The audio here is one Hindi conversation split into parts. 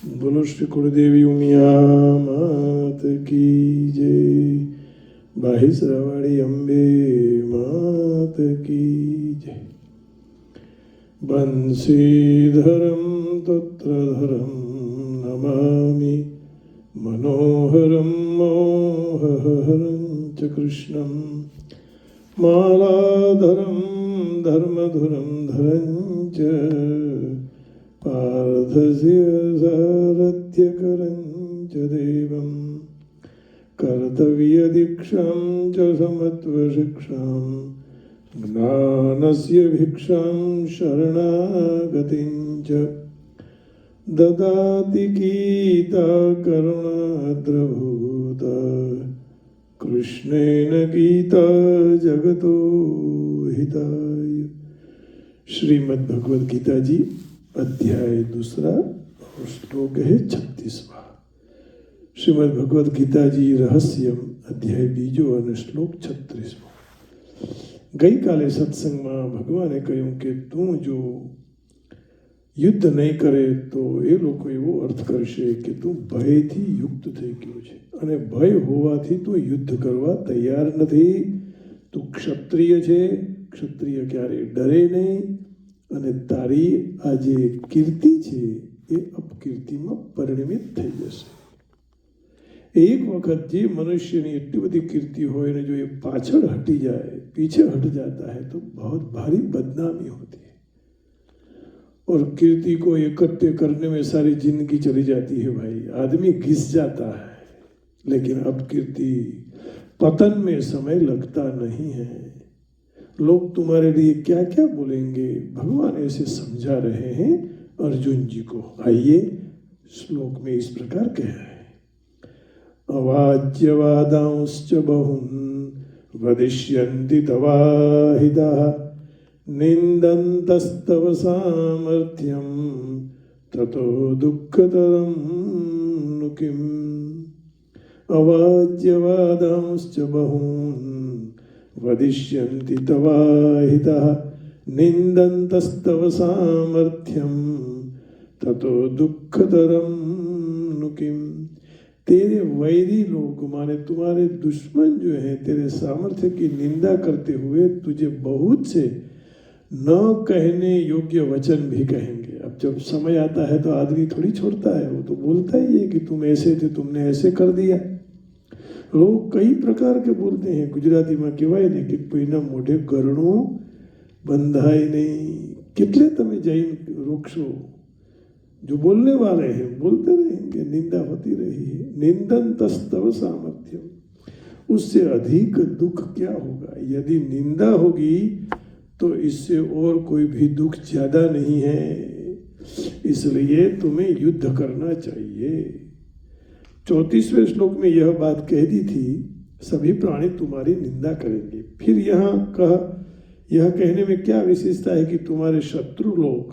बोलो श्री कुलदेवी उमिया मात की जय। बाहिश्रवणी अम्बे मात की जय। बंशीधरं तत्रधरं नमामि मनोहरं मोहहरं च कृष्णं मालाधरं धर्मधुरं धरं च पार्थस्य सारथ्यकरं च देवं कर्तव्यदीक्षां च समत्वशिक्षां ज्ञानस्य भिक्षां शरणागतिं च ददाति गीता करुणाद्रभूता कृष्णेन गीता जगतो हिताय। श्रीमद् भगवद गीता जी अध्याय 2 और श्लोक है 36वां। श्रीमद् भगवद गीता जी रहस्यम अध्याय 2 અને શ્લોક 36। ગઈકાલે સત્સંગમાં ભગવાને કહ્યું કે તું જો યુદ્ધ નહીં કરે તો એ લોકો એવો અર્થ કરશે કે તું ભયથી યુક્ત થઈ ગયો છે અને ભય હોવાથી તું યુદ્ધ કરવા તૈયાર નથી। તું ક્ષત્રિય છે, ક્ષત્રિય ક્યારે ડરે નહીં અને તારી આ જે કીર્તિ છે એ અપકીર્તિમાં પરિણમિત થઈ જશે। एक वक्त जी मनुष्य ने इतनी बड़ी कीर्ति हो ने जो ये पाछड़ हटी जाए, पीछे हट जाता है तो बहुत भारी बदनामी होती है और कीर्ति को इकट्ठे करने में सारी जिंदगी चली जाती है। भाई आदमी घिस जाता है, लेकिन अब कीर्ति पतन में समय लगता नहीं है। लोग तुम्हारे लिए क्या क्या बोलेंगे, भगवान ऐसे समझा रहे हैं अर्जुन जी को। आइए श्लोक में इस प्रकार कह रहे हैं। अवाच्यवादांश्च बहुन् वदिष्यन्ति तवाहिताः निन्दन्तस्तव सामर्थ्यं ततो दुःखतरं नु किम्। अवाच्यवादांश्च बहुन् वदिष्यन्ति तवाहिताः निन्दन्तस्तव सामर्थ्यं ततो दुःखतरं नु किम्। तेरे वैरी लोग माने तुम्हारे दुश्मन जो हैं तेरे सामर्थ्य की निंदा करते हुए तुझे बहुत से न कहने योग्य वचन भी कहेंगे। अब जब समय आता है तो आदमी थोड़ी छोड़ता है, वो तो बोलता ही है कि तुम ऐसे थे, तुमने ऐसे कर दिया। लोग कई प्रकार के बोलते हैं। गुजराती में कहेवाय ने कि कोईना मोढे गरણું બંધાય नहीं। कितने तमे जैन रोकशो, जो बोलने वाले हैं बोलते रहेंगे, निंदा होती रही है। निंदन तस्तव सामर्थ्य, उससे अधिक दुख क्या होगा। यदि निंदा होगी तो इससे और कोई भी दुख ज्यादा नहीं है। इसलिए तुम्हें युद्ध करना चाहिए। 34वें श्लोक में यह बात कह दी थी, सभी प्राणी तुम्हारी निंदा करेंगे। फिर यह कहने में क्या विशेषता है कि तुम्हारे शत्रु लोग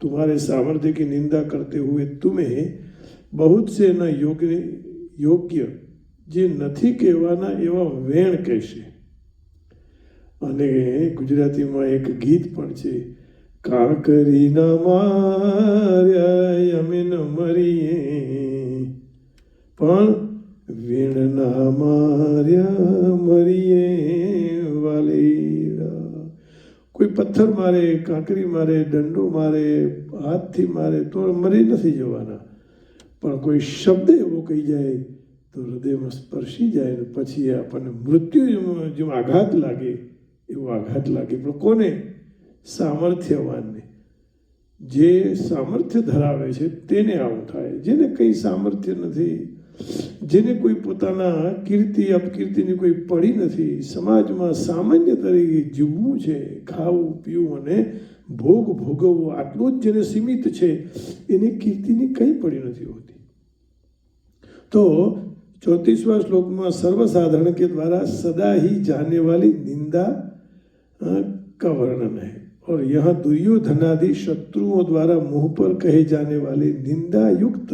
तुम्हारे सामर्थ्य की निंदा करते हुए तुम्हें बहुत से न योग्य जे નથી કહેવાના એવા વેણ કહેશે। અને ગુજરાતીમાં એક ગીત પણ છે, કાકરી ના માર્યા અમે ન મરીએ પણ વેણ ના માર્યા મરીએ વાલેરા। कोई पत्थर मारे, कांकरी मारे, दंडो मारे, हाथ थी मारे तो मरी नहीं जवाना, पर कोई शब्द एवो कही जाए तो हृदय में स्पर्शी जाए ने पछी आपने मृत्यु जो आघात लागे एवो आघात लागे। पर कोने? सामर्थ्यवान ने, जे सामर्थ्य धरावे छे तेने आवुं थाय। जेने कई सामर्थ्य नहीं, जेने कोई पोताना कीर्ति अपकीर्तिनी कोई पड़ी नहीं, समाजમાં સામાન્ય તરીકે જીવવું છે, ખાવું પીવું અને ભોગ ભોગવવો આટલું જ જેને સીમિત છે એને કીર્તિની કંઈ પડી નથી હોતી। तो 34वां श्लोकમાં सर्वसाधारण के द्वारा सदा ही जाने वाली निंदा का वर्णन है और यहाँ दुर्योधनादि शत्रुओं द्वारा मुंह पर कहे जाने वाले निंदा युक्त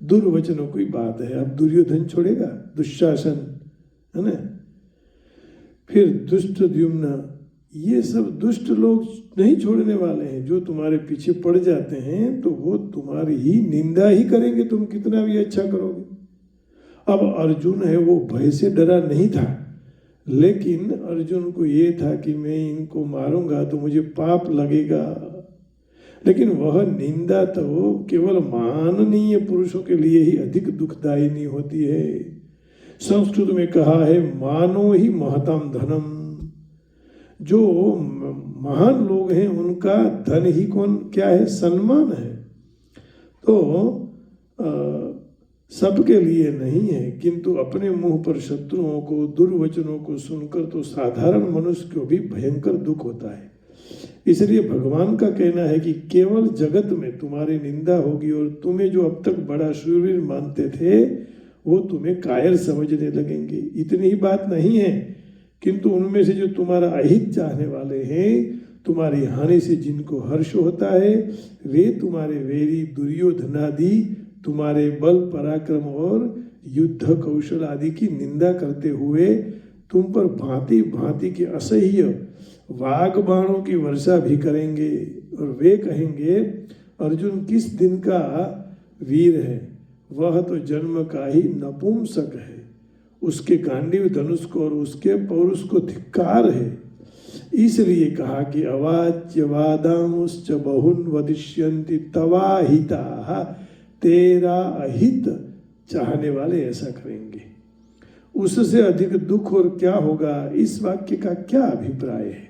दुर्वचनों की बात है। अब दुर्योधन छोड़ेगा, दुशासन है ना, फिर दुष्टद्युम्न ये सब दुष्ट लोग नहीं छोड़ने वाले हैं। जो तुम्हारे पीछे पड़ जाते हैं तो वो तुम्हारी ही निंदा ही करेंगे, तुम कितना भी अच्छा करोगे। अब अर्जुन है वो भय से डरा नहीं था, लेकिन अर्जुन को ये था कि मैं इनको मारूंगा तो मुझे पाप लगेगा। लेकिन वह निंदा तो केवल माननीय पुरुषों के लिए ही अधिक दुखदायी नहीं होती है। संस्कृत में कहा है मानो ही महताम धनम। जो महान लोग हैं उनका धन ही कौन क्या है, सम्मान है। तो सबके लिए नहीं है, किंतु अपने मुंह पर शत्रुओं को दुर्वचनों को सुनकर तो साधारण मनुष्य को भी भयंकर दुख होता है। इसलिए भगवान का कहना है कि केवल जगत में तुम्हारी निंदा होगी और तुम्हें जो अब तक बड़ा शूरवीर मानते थे वो तुम्हें कायर समझने लगेंगे। इतनी ही बात नहीं है, किंतु उनमें से जो तुम्हारा अहित चाहने वाले हैं, तुम्हारी हानि से जिनको हर्ष होता है, वे तुम्हारे वेरी दुर्योधनादि तुम्हारे बल पराक्रम और युद्ध कौशल आदि की निंदा करते हुए तुम पर भांति भांति के असह्य वाग बाणों की वर्षा भी करेंगे। और वे कहेंगे अर्जुन किस दिन का वीर है, वह तो जन्म का ही नपुंसक है, उसके गांडीव धनुष को और उसके पौरुष को धिक्कार है। इसलिए कहा कि अवाच्य वादांश्च बहुन वदिष्यन्ति तवाहिता, तेरा अहित चाहने वाले ऐसा करेंगे। उससे अधिक दुख और क्या होगा, इस वाक्य का क्या अभिप्राय है?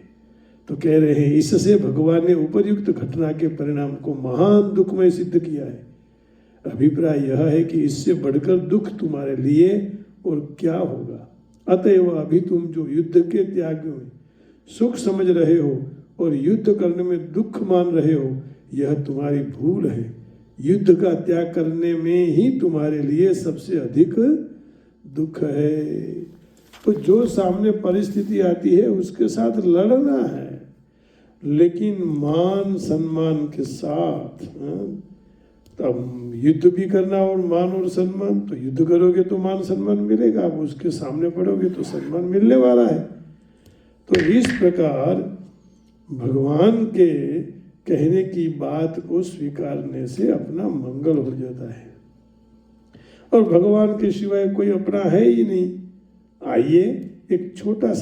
तो कह रहे हैं इससे भगवान ने उपयुक्त घटना के परिणाम को महान दुखमय सिद्ध किया है। अभिप्राय यह है कि इससे बढ़कर दुख तुम्हारे लिए और क्या होगा। अतएव अभी तुम जो युद्ध के त्याग में सुख समझ रहे हो और युद्ध करने में दुख मान रहे हो, यह तुम्हारी भूल है। युद्ध का त्याग करने में ही तुम्हारे लिए सबसे अधिक दुख है। तो जो सामने परिस्थिति आती है उसके साथ लड़ना है, लेकिन मान सम्मान के साथ। तब युद्ध भी करना और मान और सम्मान, तो युद्ध करोगे तो मान सम्मान मिलेगा, आप उसके सामने पड़ोगे तो सम्मान मिलने वाला है। तो इस प्रकार भगवान के कहने की बात को स्वीकारने से अपना मंगल हो जाता है, और भगवान के सिवाय कोई अपना है ही नहीं। आइए एक छोटा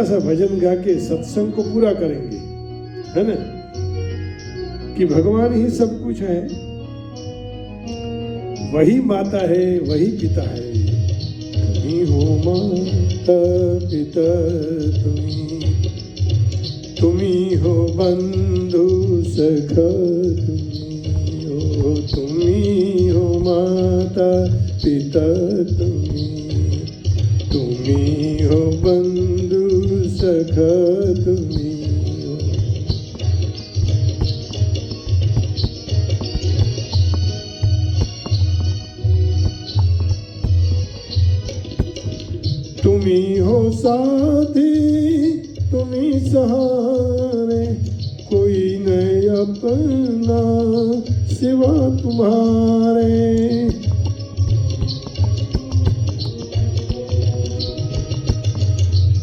सा भजन गा के सत्संग को पूरा करेंगे, है ना, कि भगवान ही सब कुछ है, वही माता है, वही पिता है। तुम्ही हो माता पिता, तुम्ही हो बंधु सखा, तुम्ही हो माता पिता, तुम्ही हो बंधु सखा, तुम्ही हो। तुम्ही हो साथी, तुम्ही सहारे, कोई नहीं अपना सिवा तुम्हारे।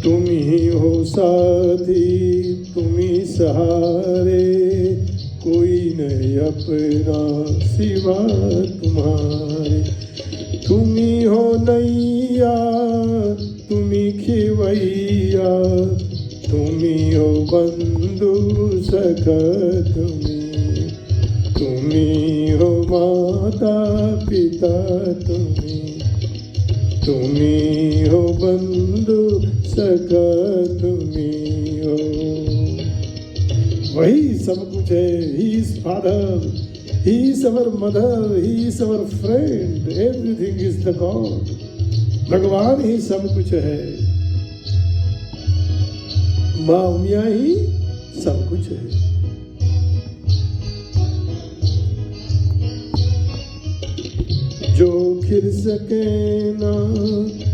तुम्ही हो साथी, तुम्ही सहारे, कोई नहीं अपना सिवा तुम्हारे। तुम्ही हो नैया, तुम्ही खिवैया, तुम्ही हो बंधु सखा, तुम्ही हो माता पिता, तुम्ही हो बंधु सखा, तुम्ही हो। वही सब कुछ है। He is father, he is our mother, he is our friend, everything is the God. भगवान ही सब कुछ है, माँ उमिया ही सब कुछ है। जो खिल सके ना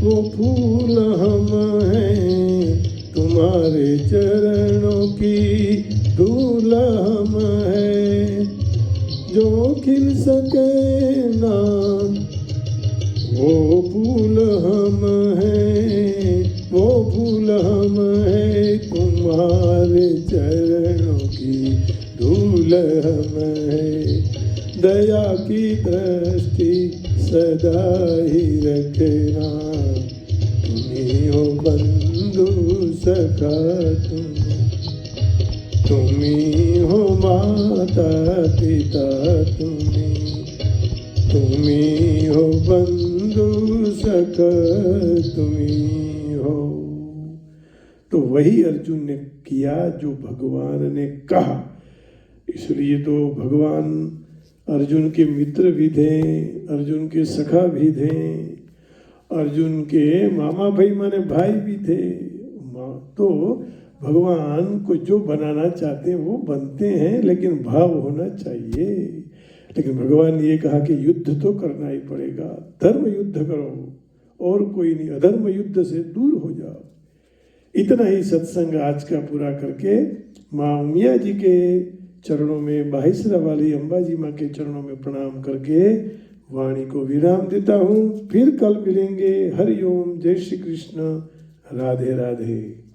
वो फूल हम हैं, तुम्हारे चरणों की धूल हम हैं। जो खिल सके ना वो फूल हम हैं, हम है, तुम्हारे चरणों की धूल हम है। दया की दृष्टि सदा ही रखना, तुम्ही हो बंधु सखा तुम्ही हो माता पिता, तुम्ही हो बंधु सखा तुम्ही हो। तो वही अर्जुन ने किया जो भगवान ने कहा। इसलिए तो भगवान अर्जुन के मित्र भी थे, अर्जुन के सखा भी थे, अर्जुन के मामा भाई माने भाई भी थे। तो भगवान को जो बनाना चाहते हैं वो बनते हैं, लेकिन भाव होना चाहिए। लेकिन भगवान ने ये कहा कि युद्ध तो करना ही पड़ेगा, धर्म युद्ध करो और कोई नहीं, अधर्म युद्ध से दूर हो जाओ। इतना ही सत्संग आज का पूरा करके माँ उमिया जी के चरणों में, बाहिसरा वाली अंबाजी माँ के चरणों में प्रणाम करके वाणी को विराम देता हूँ। फिर कल मिलेंगे। हरि ओम, जय श्री कृष्ण, राधे राधे।